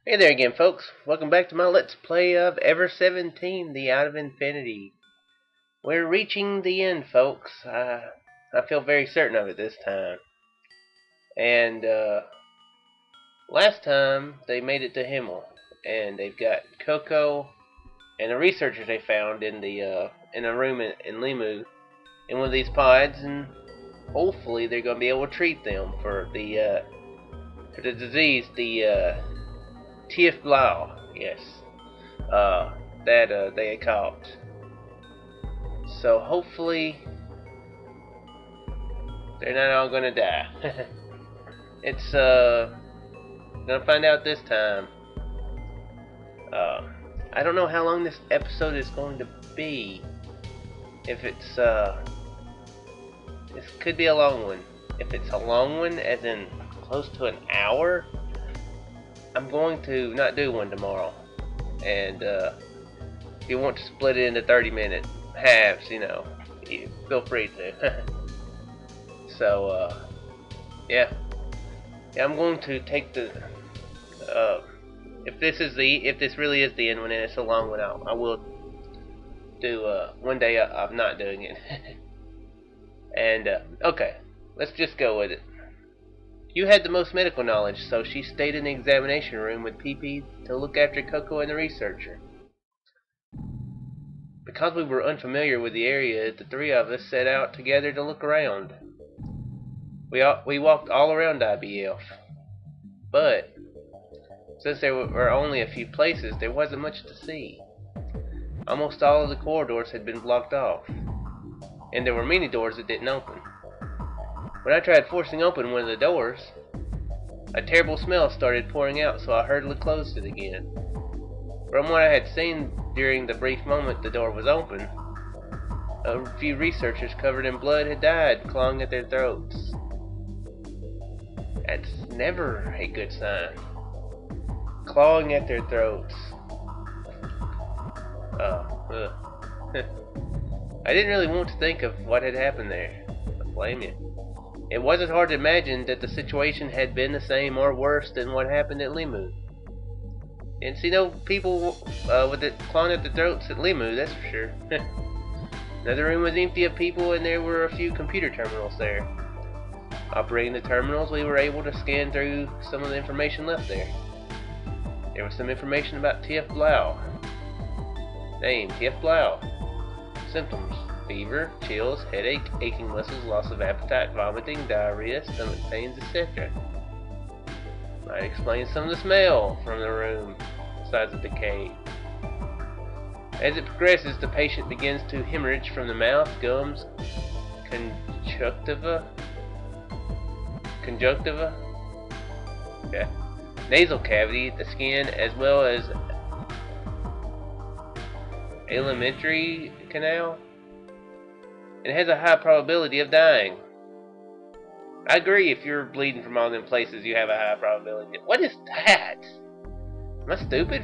Hey there again, folks. Welcome back to my Let's Play of Ever17, the Out of Infinity. We're reaching the end, folks. I feel very certain of it this time. And last time they made it to Himmel, and they've got Coco and the researchers they found in the in a room in LeMU in one of these pods, and hopefully they're going to be able to treat them for the disease, the TF yes, that they had caught. So hopefully they're not all gonna die. It's gonna find out this time. I don't know how long this episode is going to be. If it's this could be a long one. If it's a long one, as in close to an hour, I'm going to not do one tomorrow, and if you want to split it into 30-minute halves, you know, you feel free to. So yeah, I'm going to take the if this really is the end one and it's a long one, I will do one day of not doing it. And okay, let's just go with it. You had the most medical knowledge, so she stayed in the examination room with PP to look after Coco and the researcher. Because we were unfamiliar with the area, the three of us set out together to look around. We walked all around IBF, but since there were only a few places, there wasn't much to see. Almost all of the corridors had been blocked off, and there were many doors that didn't open. When I tried forcing open one of the doors, a terrible smell started pouring out, so I hurriedly closed it again. From what I had seen during the brief moment the door was open, a few researchers covered in blood had died, clawing at their throats. That's never a good sign. Clawing at their throats. I didn't really want to think of what had happened there. I blame you. It wasn't hard to imagine that the situation had been the same or worse than what happened at LeMU. Didn't see no people with it clawing at the throats at LeMU, that's for sure. Another room was empty of people, and there were a few computer terminals there. Operating the terminals, we were able to scan through some of the information left there. There was some information about TF Blau. Name, TF Blau. Symptoms: fever, chills, headache, aching muscles, loss of appetite, vomiting, diarrhea, stomach pains, etc. Might explain some of the smell from the room, signs of decay. As it progresses, the patient begins to hemorrhage from the mouth, gums, conjunctiva, okay, nasal cavity, the skin, as well as alimentary canal. It has a high probability of dying. I agree, if you're bleeding from all them places, you have a high probability. What is that? Am I stupid?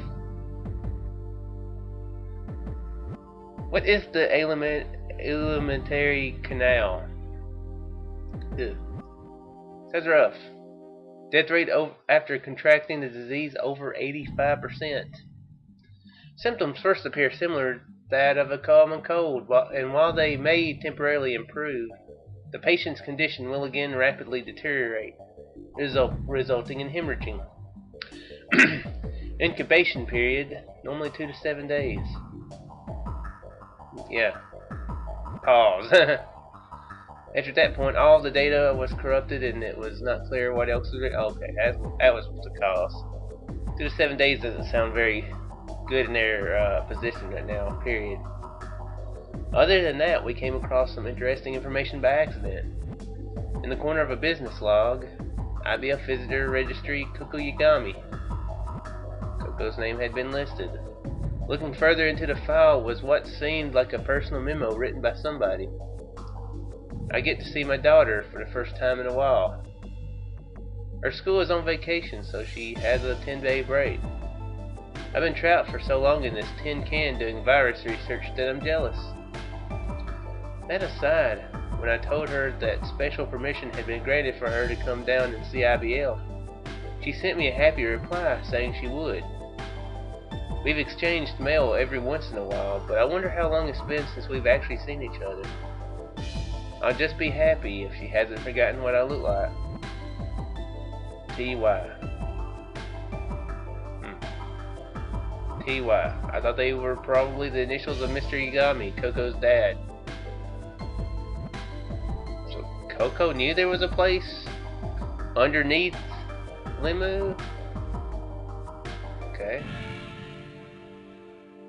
What is the alimentary canal? Ew. Sounds rough. Death rate after contracting the disease over 85%. Symptoms first appear similar to that of a common cold, and while they may temporarily improve, the patient's condition will again rapidly deteriorate, resulting in hemorrhaging. Incubation period, normally 2 to 7 days. Yeah. Pause. After that point, all the data was corrupted, and it was not clear what else was. Okay, that was the cause. 2 to 7 days doesn't sound very good in their position right now, period. Other than that, we came across some interesting information by accident. In the corner of a business log, IBF visitor registry Coco Yagami. Coco's name had been listed. Looking further into the file was what seemed like a personal memo written by somebody. I get to see my daughter for the first time in a while. Her school is on vacation, so she has a 10-day break. I've been trapped for so long in this tin can doing virus research that I'm jealous. That aside, when I told her that special permission had been granted for her to come down and see IBF, She sent me a happy reply saying she would. We've exchanged mail every once in a while, but I wonder how long it's been since we've actually seen each other. I'll just be happy if she hasn't forgotten what I look like. T.Y. T.Y. I thought they were probably the initials of Mr. Yagami, Coco's dad. So Coco knew there was a place underneath LeMU? Okay.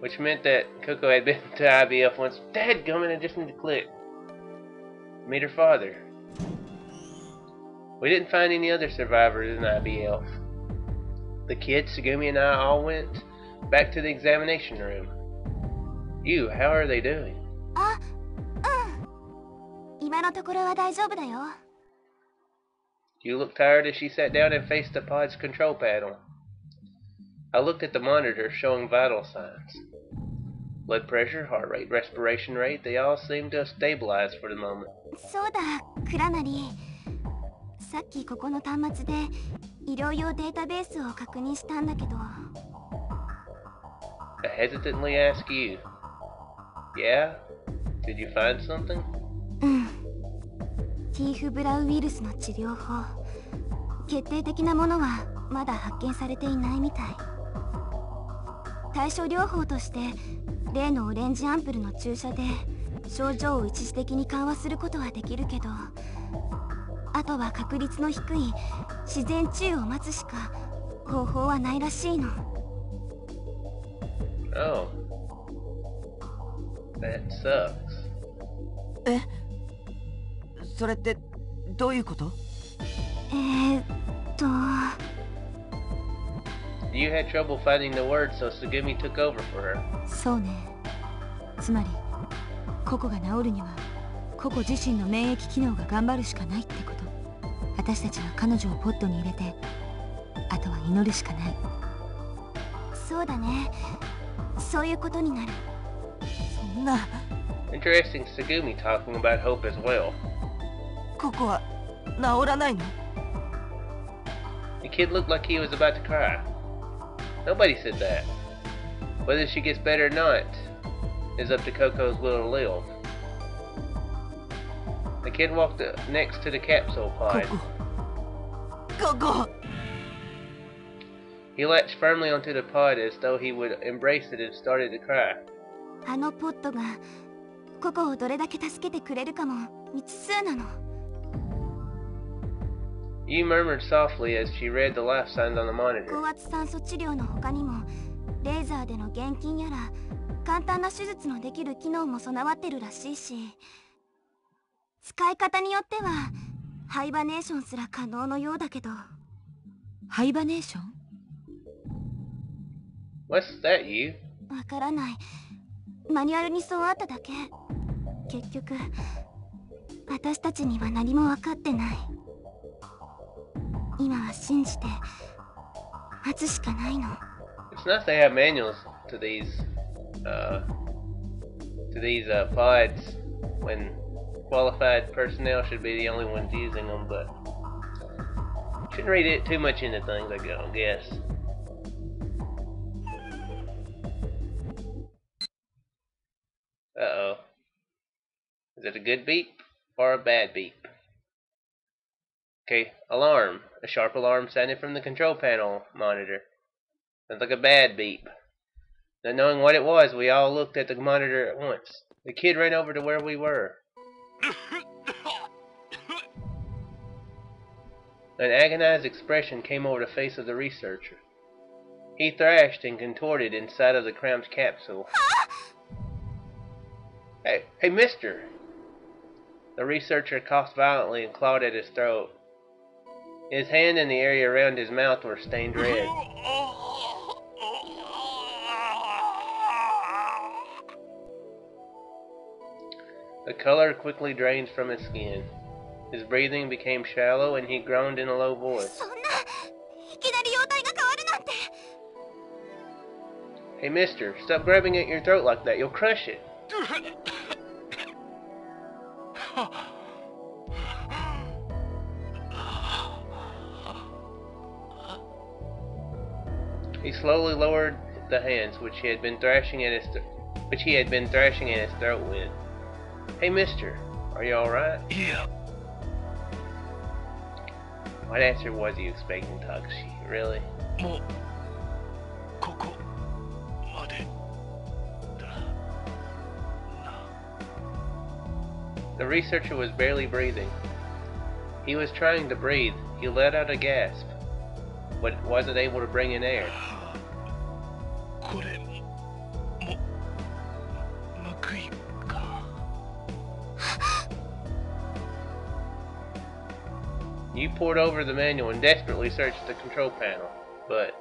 Which meant that Coco had been to IBF once. Dadgummit, I just need to click. Meet her father. We didn't find any other survivors in IBF. The kid, Tsugumi, and I all went back to the examination room. You, how are they doing? You looked tired as she sat down and faced the pod's control panel. I looked at the monitor showing vital signs. Blood pressure, heart rate, respiration rate, they all seemed to have stabilized for the moment. I hesitantly ask you, yeah? Did you find something? Oh. That sucks. それってどういうこと? You had trouble finding the words, so Tsugumi took over for her. そうね。つまり、ココが治るには、ココ自身の免疫機能が頑張るしかないってこと。私たちは彼女をポットに入れて、あとは祈るしかない。そうだね。そういうことになる。そんな。Interesting, Tsugumi talking about hope as well. ココは治らないの? The kid looked like he was about to cry. Nobody said that. Whether she gets better or not is up to Coco's will to live. The kid walked next to the capsule pod. Coco! He latched firmly onto the pod as though he would embrace it and started to cry. あのポットがココをどれだけ助けてくれるかも未知数なの。You murmured softly as she read the life signs on the monitor. 高圧酸素治療の他にもレーザーでの減筋やら簡単な手術のできる機能も備わってるらしいし、使い方によってはハイバネーションすら可能のようだけど。ハイバネーション? What's that, you? わからない。マニュアルにそうあっただけ。結局私たちには何も分かってない。今は信じて待つしかないの。 It's nice they have manuals to these pods when qualified personnel should be the only ones using them, but shouldn't read it too much into things, I guess. Uh-oh. Is it a good beep or a bad beep? Okay, alarm. A sharp alarm sounded from the control panel monitor. Sounds like a bad beep. Not knowing what it was, we all looked at the monitor at once. The kid ran over to where we were. An agonized expression came over the face of the researcher. He thrashed and contorted inside of the cramped capsule. Hey, mister! The researcher coughed violently and clawed at his throat. His hand and the area around his mouth were stained red. The color quickly drained from his skin. His breathing became shallow and he groaned in a low voice. Hey, mister, stop grabbing at your throat like that. You'll crush it. He slowly lowered the hands which he had been thrashing at his throat with. Hey, mister, are you alright? Yeah. What answer was he expecting, Takashi? Really? もうここまでだな。 The researcher was barely breathing. He was trying to breathe. He let out a gasp, but wasn't able to bring in air. これも報いか。 You pored over the manual and desperately searched the control panel, but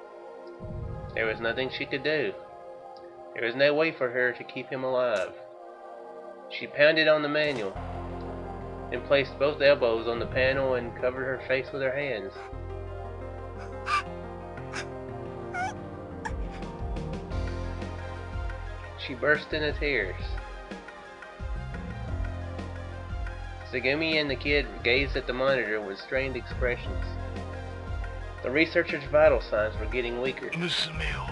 there was nothing she could do. There was no way for her to keep him alive. She pounded on the manual and placed both elbows on the panel and covered her face with her hands. She burst into tears. Tsugumi and the kid gazed at the monitor with strained expressions. The researcher's vital signs were getting weaker. 娘を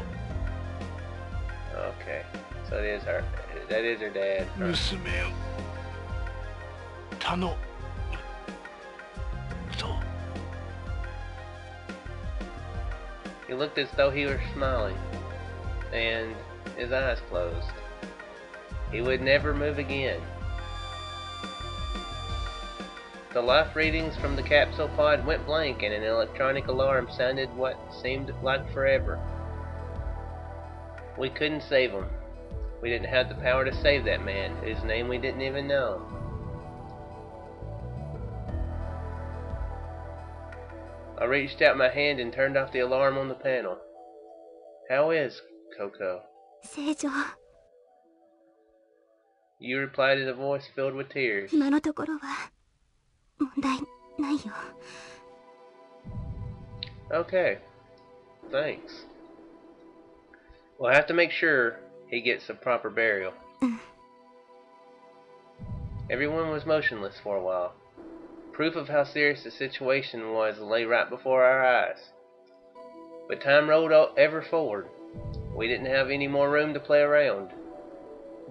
Okay, so it is her. That is her dad. 娘を頼むと。 He looked as though he were smiling, and his eyes closed. He would never move again. The life readings from the capsule pod went blank, and an electronic alarm sounded what seemed like forever. We couldn't save him. We didn't have the power to save that man, whose name we didn't even know. I reached out my hand and turned off the alarm on the panel. How is Coco? 正常。 You replied in a voice filled with tears. 今のところは問題ないよ。 Okay. Thanks. We'll have to make sure he gets a proper burial. Everyone was motionless for a while. Proof of how serious the situation was lay right before our eyes. But time rolled ever forward. We didn't have any more room to play around.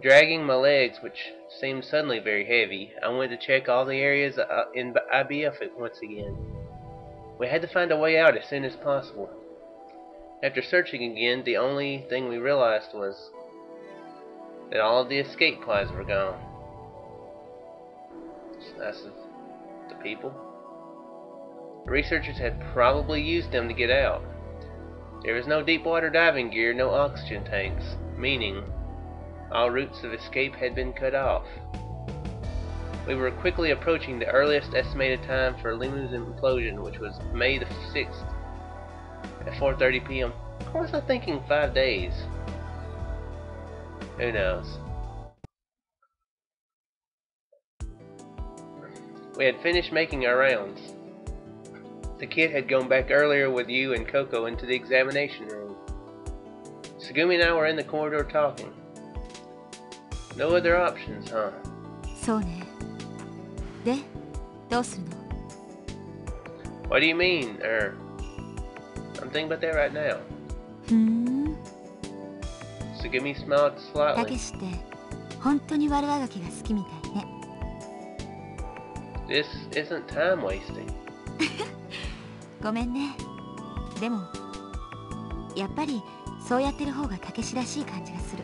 Dragging my legs, which seemed suddenly very heavy, I went to check all the areas in IBF once again. We had to find a way out as soon as possible. After searching again, the only thing we realized was that all of the escape pods were gone. That's the people. The researchers had probably used them to get out. There was no deep water diving gear, no oxygen tanks, meaning all routes of escape had been cut off. We were quickly approaching the earliest estimated time for LeMU's implosion, which was May the 6th at 4:30 p.m. Or was I thinking 5 days? Who knows? We had finished making our rounds. The kid had gone back earlier with you and Coco into the examination room. Tsugumi and I were in the corridor talking. No other options, huh? そうね。で、どうするの？ What do you mean? I'm thinking about that right now. ふーん。 Tsugumi smiled た slightly. けしって本当に悪あがきが好きみたいね。 This isn't time wasting. ごめんね。でもやっぱりそうやってる方がたけしらしい感じがする。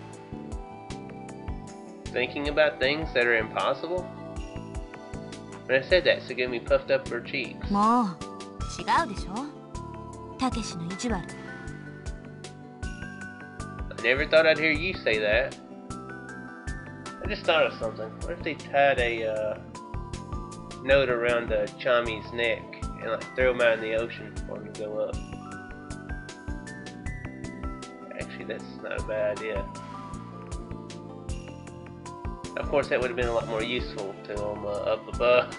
Thinking about things that are impossible? When I said that, Tsugumi puffed up her cheeks. もう違うでしょ。たけしの意地悪。 I never thought I'd hear you say that. I just thought of something. What if they tied a note around Chami's neck and like throw him out in the ocean for him to go up? Actually, that's not a bad idea. Of course, that would have been a lot more useful to him up above.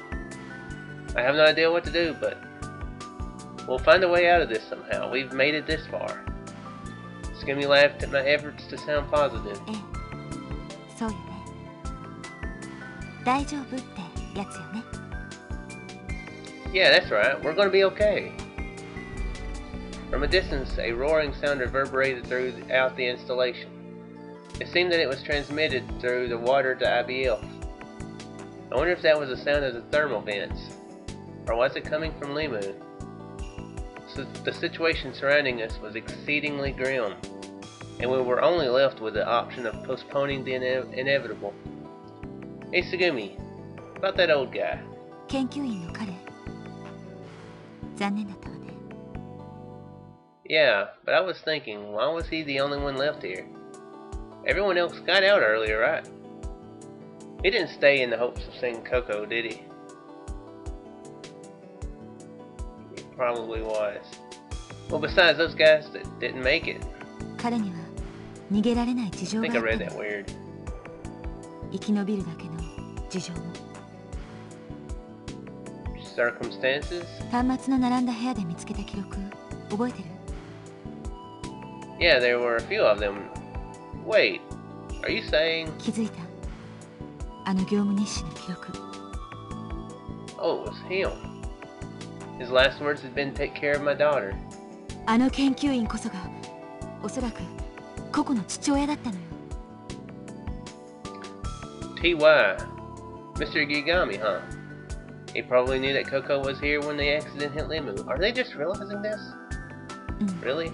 I have no idea what to do, but we'll find a way out of this somehow. We've made it this far. Tsugumi laughed at my efforts to sound positive. ええ、そうよね。大丈夫ってやつよね。 Yeah, that's right. We're gonna be okay. From a distance, a roaring sound reverberated throughout the installation. It seemed that it was transmitted through the water to IBF. I wonder if that was the sound of the thermal vents, or was it coming from LeMU? So the situation surrounding us was exceedingly grim, and we were only left with the option of postponing the inevitable. Hey Tsugumi, about that old guy. 研究員の彼、残念だったわね。 Yeah, but I was thinking, why was he the only one left here? Everyone else got out earlier, right? He didn't stay in the hopes of seeing Coco, did he? He probably was. Well, besides those guys that didn't make it. 彼には逃げられない事情 I があ think っ I た read の。 that weird. 生き延びるだけの事情も。 Circumstances? 端末の並んだ部屋で見つけた記録、覚えてる？ Yeah, there were a few of them. Wait, are you saying... 気づいた？あの業務日誌の記録。 Oh, it was him. His last words had been, take care of my daughter. あの研究員こそが、おそらくココの父親だったのよ。 T.Y. Mr. Gigami, huh? He probably knew that Coco was here when the accident hit LeMU. Are they just realizing this? Really?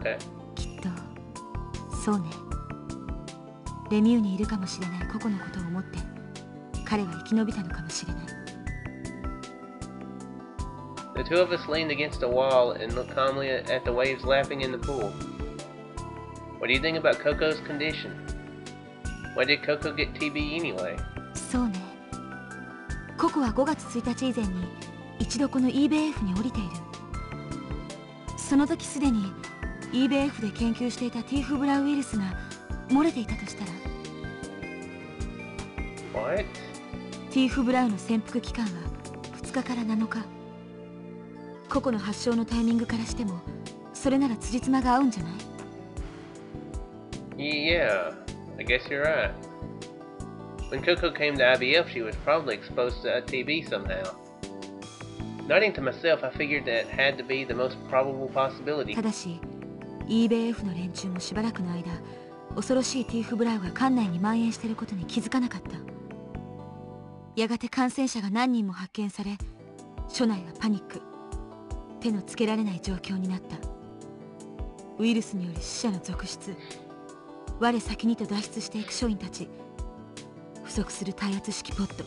Okay. きっと、そうね。レミューにいるかもしれないココのことを思って、彼は生き延びたのかもしれない。 The two of us leaned against a wall and looked calmly at the waves lapping in the pool. What do you think about Coco's condition? Why did Coco get TB anyway? そうね。ココは5月1日以前に一度この EBF に降りている。その時すでに EBF で研究していたティーフブラウイルスが漏れていたとしたら。 What? ティーフブラウの潜伏期間は2日から7日。ココの発症のタイミングからしてもそれなら辻褄が合うんじゃない？ Yeah, I guess you're right. When Coco came to IBF, she was probably exposed to a TB somehow. Nodding to myself, I figured that had to be the most probable possibility. ただし EBF の連中もしばらくの間恐ろしいティーフブラウが館内に蔓延していることに気づかなかった。やがて感染者が何人も発見され署内はパニック、手のつけられない状況になった。ウイルスによる死者の続出、我先にと脱出していく署員たち、不足する耐圧式ポット。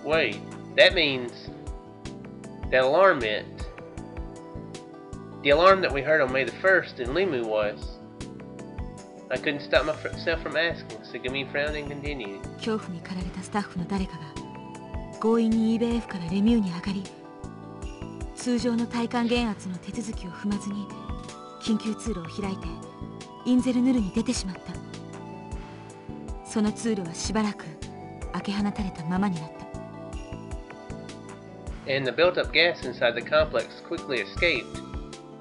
Wait, that means that alarm meant the alarm that we heard on May the 1st in LeMU was. I couldn't stop myself from asking. Tsugumi frowned and continued. 恐怖に駆られたスタッフの誰かが強引に EBF からレミューに上がり、通常の体感減圧の手続きを踏まずに緊急通路を開いてインゼルヌルに出てしまった。その通路はしばらく開け放たれたままになった。 And the built-up gas inside the complex quickly escaped,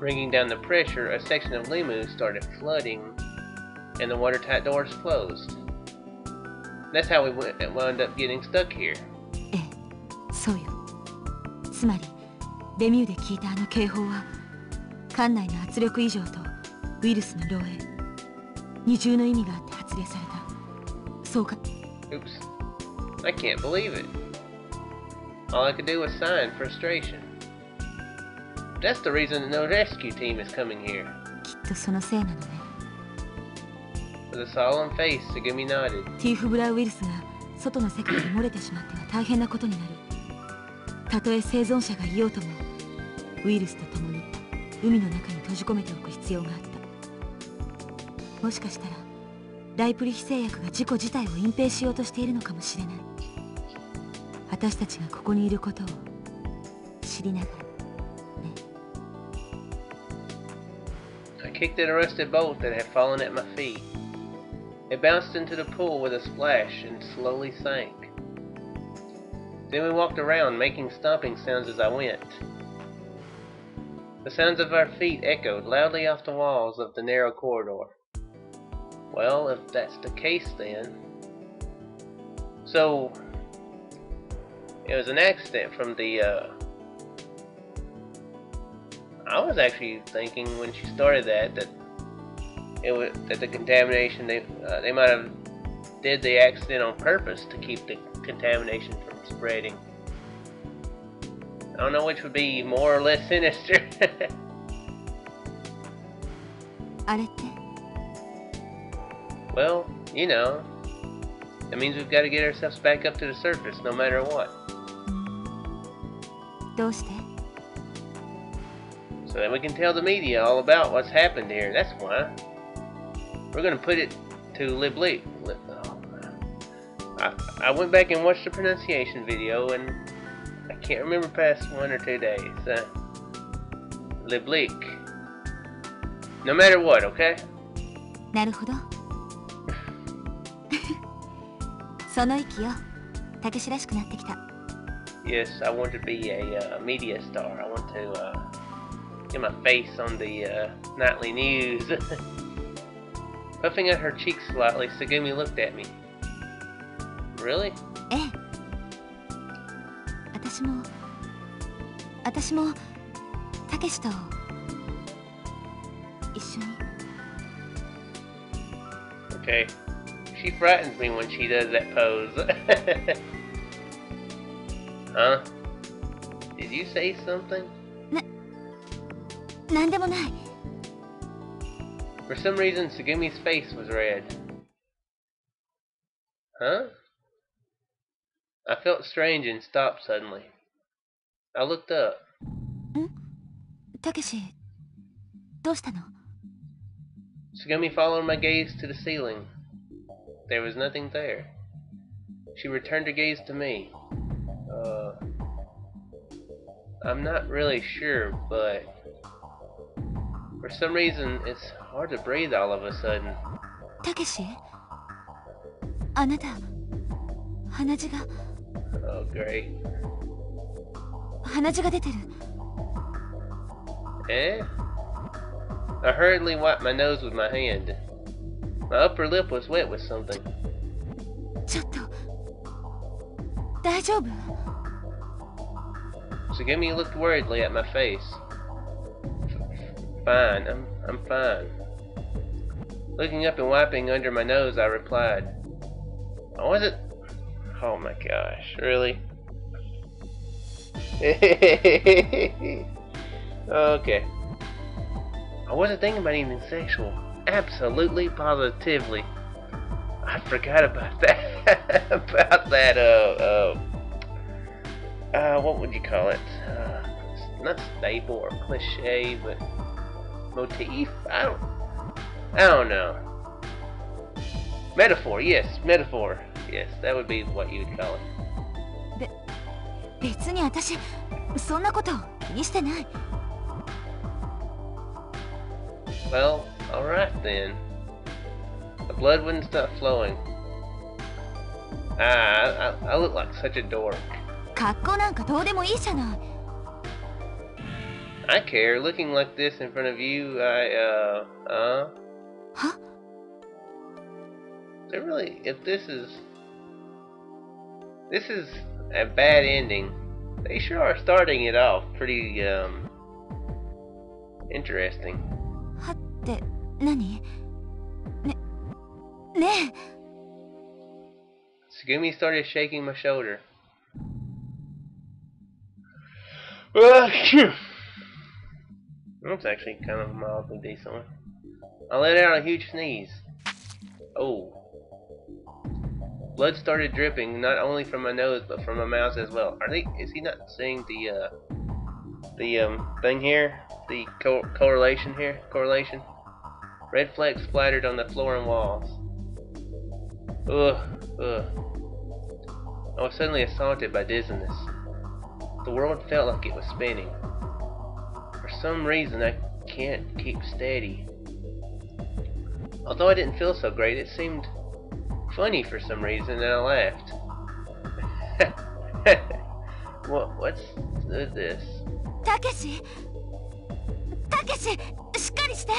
bringing down the pressure. A section of LeMU started flooding, and the watertight doors closed. That's how we wound up getting stuck here. ええ、そうよ。つまりレミューで聞いたあの警報は館内の圧力異常とウイルスの漏洩、二重の意味があって発令された。そうか。 Oops. I can't believe it. All I could do was sigh in frustration. That's the reason no rescue team is coming here. きっとそのせいなのね。 With a solemn face, Tsugumi nodded. ティーフブラウイルスが外の世界に漏れてしまっては大変なことになる。たとえ生存者がいようともウイルスと共に海の中に閉じ込めておく必要があった。もしかしたらライプリヒ製薬が事故自体を隠蔽しようとしているのかもしれない。私たちがここにいることを知りながらね。 I kicked at a rusted bolt that had fallen at my feet. It bounced into the pool with a splash and slowly sank. Then we walked around, making stomping sounds as I went. The sounds of our feet echoed loudly off the walls of the narrow corridor. Well, if that's the case then... So... It was an accident from the, I was actually thinking when she started that the contamination they might have did the accident on purpose to keep the contamination from spreading. I don't know which would be more or less sinister. あれって Well, you know, that means we've got to get ourselves back up to the surface no matter what. どうして So that we can tell the media all about what's happened here. That's why. We're gonna put it to LeMU. I went back and watched the pronunciation video and I can't remember past 1 or 2 days. LeMU. No matter what, okay? なるほどその息よたけしらしくなってきた Yes, I want to be a media star. I want to get my face on the nightly news. Puffing out her cheeks slightly, Tsugumi looked at me. Really? ええ私もたけしと一緒に Okay. She frightens me when she does that pose. Huh? Did you say something? なんでもない For some reason, Tsugumi's face was red. Huh? I felt strange and stopped suddenly. I looked up. たけしどうしたの Tsugumi followed my gaze to the ceiling. There was nothing there. She returned her gaze to me. I'm not really sure, but for some reason it's hard to breathe all of a sudden. たけしあなた鼻血が Oh, great. 鼻血が出てる Eh? I hurriedly wiped my nose with my hand. My upper lip was wet with something. ちょっと大丈夫 Tsugumi looked worriedly at my face. Fine, I'm fine. Looking up and wiping under my nose, I replied, "Oh, was it? Oh my gosh, really?" Okay. I wasn't thinking about anything sexual. Absolutely, positively. I forgot about that. About that, what would you call it? Not staple or cliche, but motif? I don't know. Metaphor, yes, metaphor. Yes, that would be what you would call it. 別に私そんなこと気にしてない Well, alright then. The blood wouldn't stop flowing. I look like such a dork. 格好なんかどうでもいいじゃない I care. Looking like this in front of you, Huh? So really, if this is a bad ending, they sure are starting it off pretty, interesting. はって何ねえ Tsugumi started shaking my shoulder. That's actually kind of a mildly decent one. I let out a huge sneeze. Oh. Blood started dripping, not only from my nose, but from my mouth as well. Is he not seeing the thing here? The correlation here? Correlation? Red flecks splattered on the floor and walls. Ugh. I was suddenly assaulted by dizziness. The world felt like it was spinning. For some reason, I can't keep steady. Although I didn't feel so great, it seemed funny for some reason, and I laughed. What's this? たけししっかりして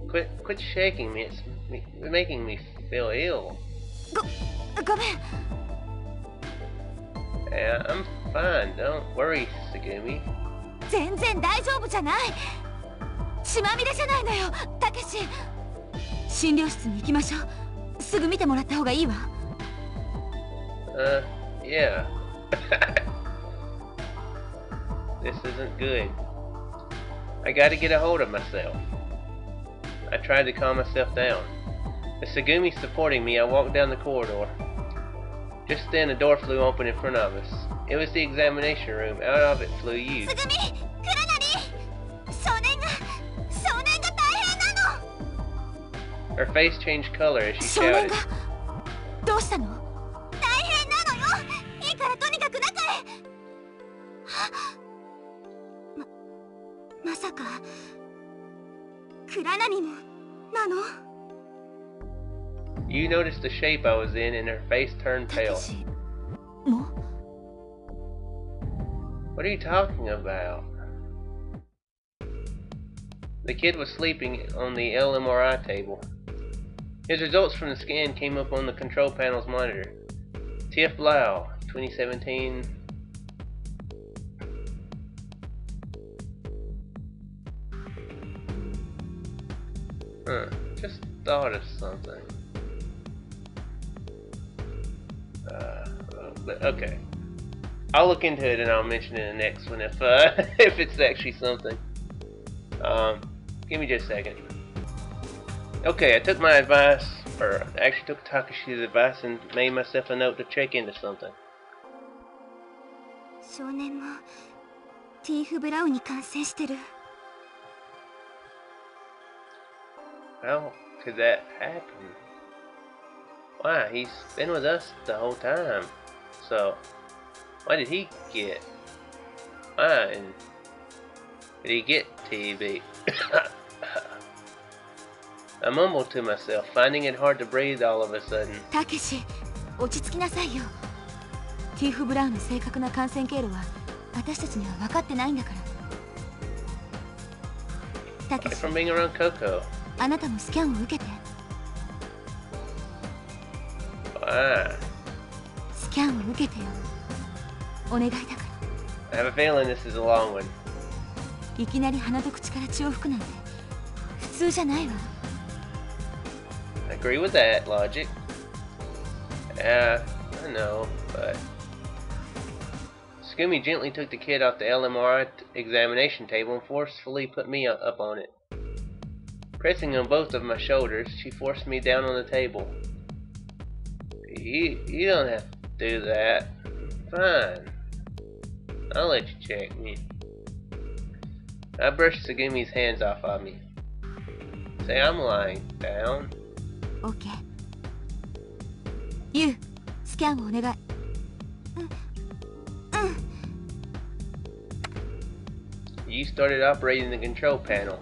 Quit shaking me. It's making me feel ill. ごめん Yeah, I'm fine. Don't worry, Tsugumi. 全然大丈夫じゃない。血まみれじゃないのよ、たけし。診療室に行きましょう。すぐ見てもらった方がいいわ。Yeah. This isn't good. I gotta get a hold of myself. I tried to calm myself down. With Tsugumi supporting me, I walked down the corridor. Just then, a door flew open in front of us. It was the examination room. Out of it flew you. Tsugumi! Kuranari! 少年が大変なの! Her face changed color as she 少年 shouted. がどうしたの？大変なのよ！いいからとにかく中へ！まさかクラナニもなの？ You noticed the shape I was in, and her face turned たけ pale. しも？ What are you talking about? The kid was sleeping on the LMRI table. His results from the scan came up on the control panel's monitor. TF Blau, 2017. Just thought of something. But okay. I'll look into it and I'll mention it in the next one if if it's actually something. Give me just a second. Okay, I took my advice, or I actually took Takashi's advice and made myself a note to check into something. 少年もティーフ・ブラウンに感染してる。 How could that happen? Why? He's been with us the whole time. So, why did he get? Why? And did he get TB? I mumbled to myself, finding it hard to breathe all of a sudden. たけし、落ち着きなさいよ。ティーフ・ブラウンの正確な感染経路は私たちには分かってないんだから。たけし、 From being around Coco. あなたもスキャンを受けて。 Why? スキャンを受けてよ。お願いだから。 I have a feeling this is a long one. いきなり鼻と口から血を吹くなんて普通じゃないわ。 I agree with that logic. Yeah, I know, but Tsugumi gently took the kid off the LMRI examination table and forcefully put me up on it. Pressing on both of my shoulders, she forced me down on the table. You don't have to do that. Fine. I'll let you check me. I brushed Tsugumi's hands off of me. Say I'm lying down. オッケー。ユウ、スキャンをお願い。You started operating the control panel.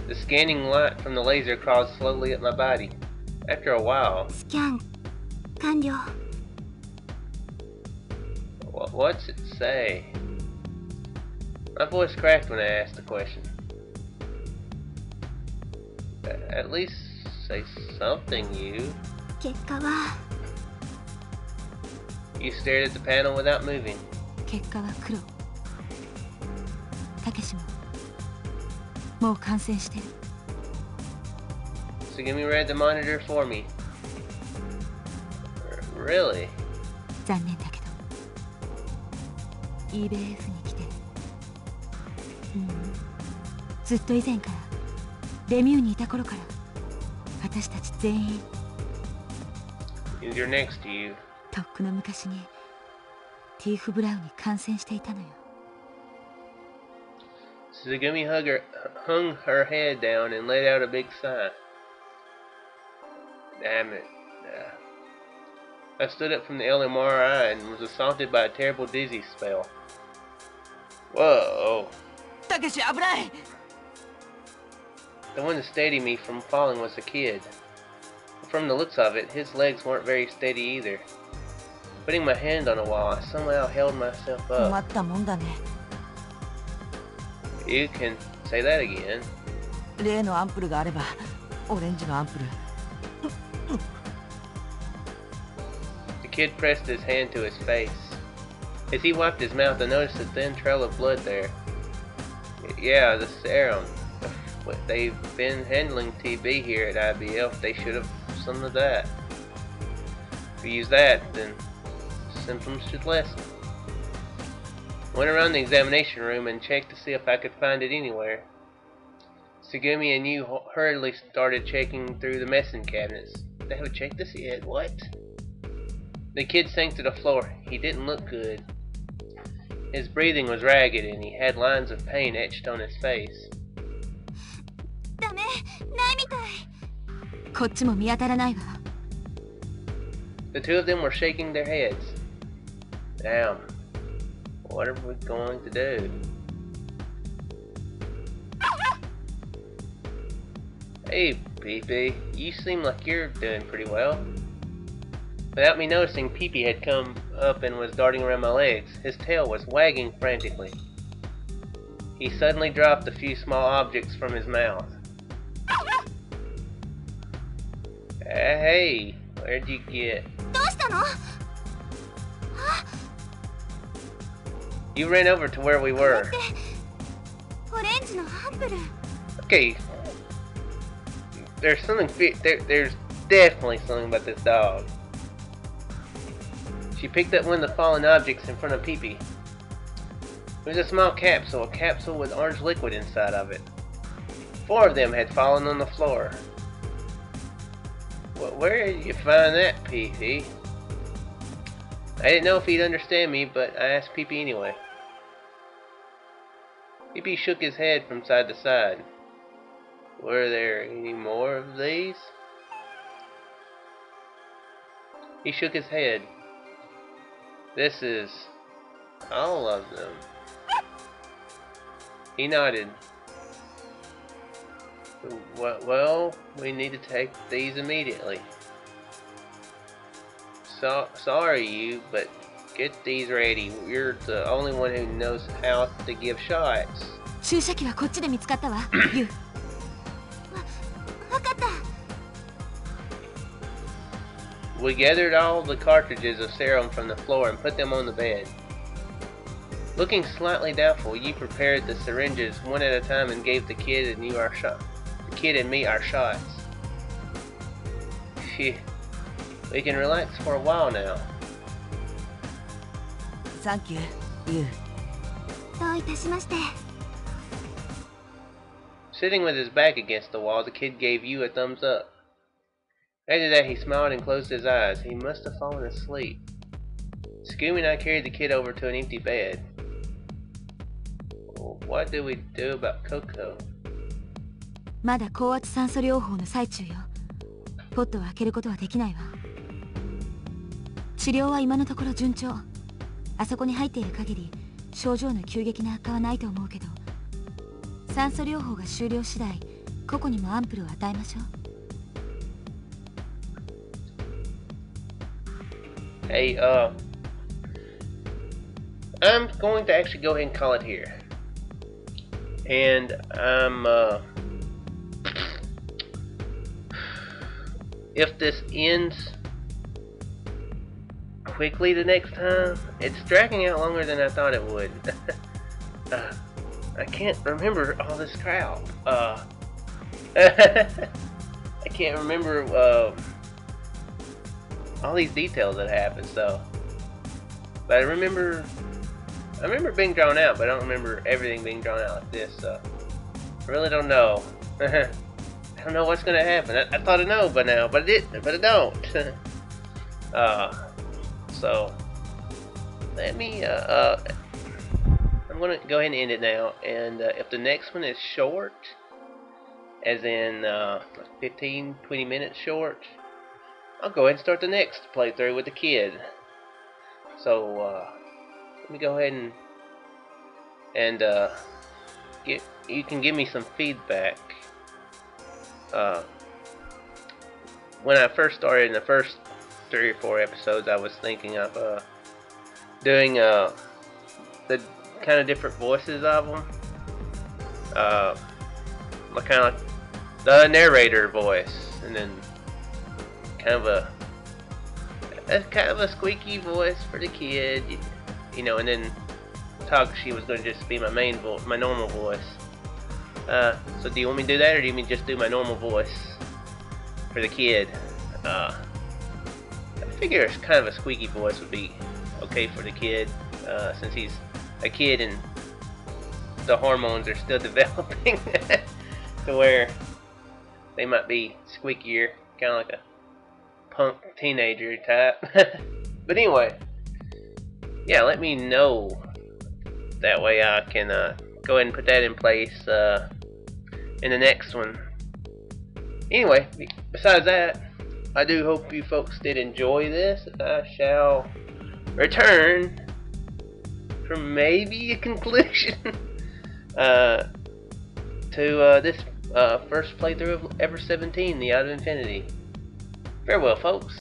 The scanning light from the laser crawled slowly up my body. After a while, スキャン完了。 what's it say? My voice cracked when I asked the question. At least say something, you. 結果は You stared at the panel without moving. 結果は黒。たけしももう感染してる。 Tsugumi read the monitor for me. Really? 残念だけど EBF に来て、ずっと以前からレミューにいた頃から私たち全員 You're next to you. とっくの昔にティーフ・ブラウンに感染していたのよ。 Tsugumi hung her head down and let out a big sigh. Damn it. I stood up from the LMRI and was assaulted by a terrible dizzy spell. Whoa. たけし危ない。 The one that steadied me from falling was the kid. From the looks of it, his legs weren't very steady either. Putting my hand on a wall, I somehow held myself 困 up. ったもんだね。 You can say that again. 例のアンプルがあれば、オレンジのアンプル。 The kid pressed his hand to his face. As he wiped his mouth, I noticed a thin trail of blood there. Yeah, the serum. They've been handling TB here at IBF. They should have some of that. If we use that, then symptoms should lessen. Went around the examination room and checked to see if I could find it anywhere. Sugumi and you hurriedly started checking through the medicine cabinets. They haven't checked this yet. What? The kid sank to the floor. He didn't look good. His breathing was ragged and he had lines of pain etched on his face. ダメ、ないみたい。こっちも見当たらないわ。The two of them were shaking their heads. Damn. What are we going to do? Hey, Pee-Pee, you seem like you're doing pretty well. Without me noticing, Pee-Pee had come up and was darting around my legs. His tail was wagging frantically. He suddenly dropped a few small objects from his mouth. Hey, where'd you get? どうしたの？ You ran over to where we were. オレンジのアップル。 Okay. There's something. There's definitely something about this dog. She picked up one of the fallen objects in front of Pee-Pee. It was a small capsule, a capsule with orange liquid inside of it. 4 of them had fallen on the floor. Where did you find that, Pee-Pee? I didn't know if he'd understand me, but I asked Pee-Pee anyway. Pee-Pee shook his head from side to side. Were there any more of these? He shook his head. This is all of them. He nodded. Well, we need to take these immediately. Sorry you, but get these ready. You're the only one who knows how to give shots. 注射器はこっちで見つかったわ。ユウ。わかった。 We gathered all the cartridges of serum from the floor and put them on the bed. Looking slightly doubtful, you prepared the syringes one at a time and gave the kid and you our shot. The kid and me our shots. Phew. We can relax for a while now. Thank you, you. どういたしまして。 Sitting with his back against the wall, the kid gave you a thumbs up. After that, he smiled and closed his eyes. He must have fallen asleep. Scooby and I carried the kid over to an empty bed. Well, what do we do about Coco? まだ高圧酸素療法の最中よ。ポットを開けることはできないわ。治療は今のところ順調。あそこに入っている限り症状の急激な悪化はないと思うけど、酸素療法が終了次第個々にもアンプルを与えましょう。 Hey, I'm going to actually go ahead and call it here. And if this ends quickly the next time, it's dragging out longer than I thought it would. I can't remember all this crap. I can't remember all these details that happened, so. But I remember being drawn out, but I don't remember everything being drawn out like this, so. I really don't know. I don't know what's gonna happen. I thought I know by now, but I don't. So let me I'm gonna go ahead and end it now, and if the next one is short, as in 15-20 minutes short, I'll go ahead and start the next playthrough with the kid. So let me go ahead and you can give me some feedback. When I first started in the first 3 or 4 episodes, I was thinking of doing the kind of different voices of them, like kind of like the narrator voice, and then kind of a squeaky voice for the kid, you know, and then Takashi was going to just be my main voice, my normal voice. So do you want me to do that, or do you want me to just do my normal voice for the kid? I figure it's kind of a squeaky voice would be okay for the kid, since he's a kid and the hormones are still developing to where they might be squeakier, kind of like a punk teenager type. But anyway, yeah, let me know. That way I can go ahead and put that in place in the next one. Anyway, besides that, I do hope you folks did enjoy this. I shall return for maybe a conclusion to this first playthrough of Ever17, the Out of Infinity. Farewell, folks.